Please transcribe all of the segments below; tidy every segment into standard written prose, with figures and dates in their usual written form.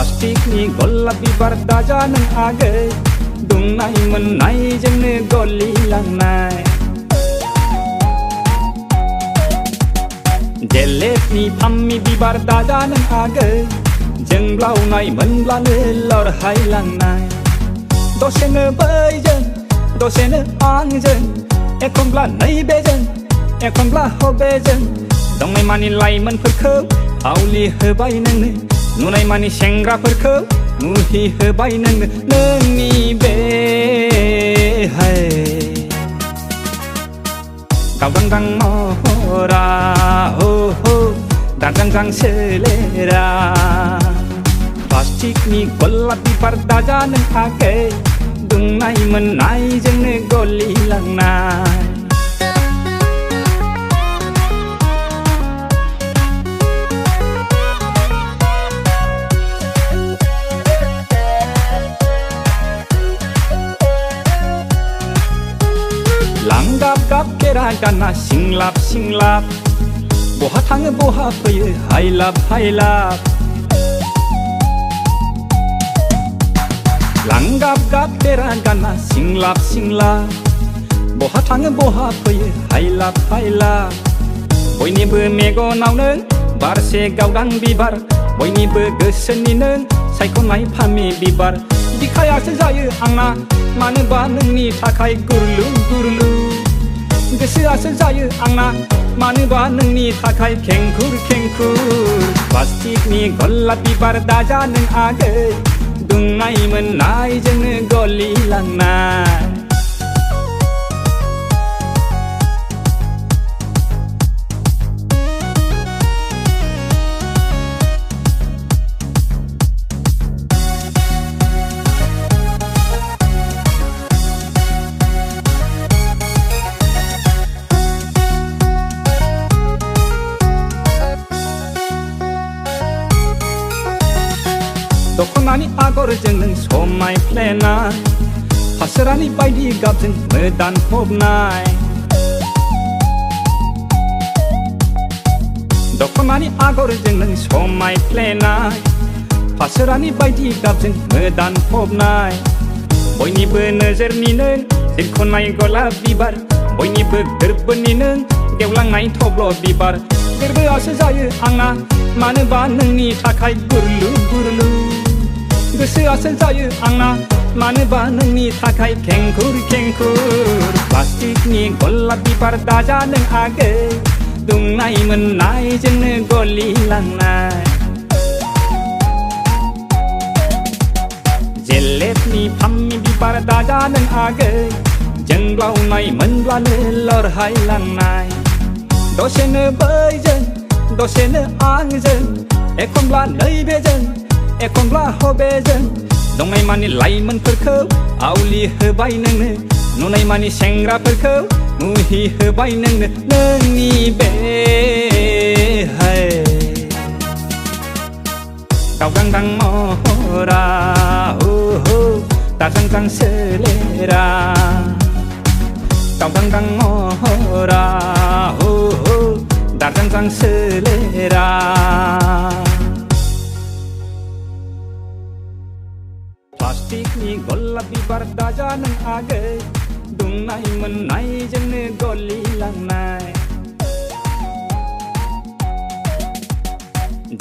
प्लास्टिकनि गलाब बिबार दाजानों आगै दुंनाय मोननायजोंनो गलिलांनाय जेलेबनि फामि बिबार दाजानों आगै जोंब्लावनाय मोनब्लानो लरहायलांनाय दसेनो बैजों दसेनो आंजों एखनब्ला नैबेजों एखनब्ला हबेजों दंनाय मानि लाइमोनफोरखौ आवलि होबाय नोंनो नुनाय मानि सेंग्राफोरखौ मुहि होबाय नोंनो नोंनि बे गावदांदां महरा हो हो दाजांजां सोलेरा प्लास्टिकनि गलाब बिबार दाजानों आगै दुंनाय मोननायजोंनो गलिलांनाय लांगाब गाब केरा गाना सिंलाब सिंलाब बहा थाङो बहा फैयो हायलाब हायलाब लांगाब गाब केरा गाना सिंलाब सिंलाब बहा थाङो बहा फैयो हायलाब हायलाब बयनिबो मेगनावनो बारसे गावदां बिबार बयनिबो गोसोनिनो सायख'नाय फामि बिबार बिखायासो जायो आंना मानोबा नोंनि थाखाय गुरलु गुरलु गोसोआसो जायो आंना मानोबा नोंनि थाखाय खेंखुर खेंखुर प्लास्टिकनि गलाब बिबार दाजानों आगै दुंनाय मोननायजोंनो गलिलांनाय दखनानि आगरजों नों समायफ्लेनाय फासोरानि बायदि गाबजों मोदान फबनाय दखनानि आगरजों नों समायफ्लेनाय फासोरानि बायदि गाबजों मोदान फबनाय बयनिबो नोजोरनिनो जिरख'नाय गलाब बिबार बयनिबो गोरबोनिनो गेवलांनाय थब्ल' बिबार गोरबोआसो जायो आंना मानोबा नोंनि थाखाय गुरलु गुरलु गोसोआसो जायो आंना मानोबा नोंनि थाखाय खेंखुर खेंखुर प्लास्टिकनि गलाब बिबार दाजानों आगै दुंनाय मोननायजोंनो गलिलांनाय जेलेबनि फामि बिबार दाजानों आगै जोंब्लावनाय मोनब्लानो लरहायलांनाय दसेनो बैजों दसेनो आंजों एखनब्ला नैबेजों एखनब्ला हबेजों दंनाय मानि लाइमोनफोरखौ आवलि होबाय नोंनो नुनाय मानि सेंग्राफोरखौ मुहि होबाय नोंनो नोंनि बे गावदांदां महरा हो हो दाजांजां सोलेरा गावदांदां महरा हो हो दाजांजां सोलेरा प्लास्टिकनि गलाब बिबार दाजानों आगै दुंनाय मोननायजोंनो गलिलांनाय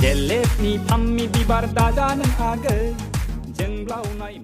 जेलेबनि फामि बिबार दाजानों आगै जोंब्लावनाय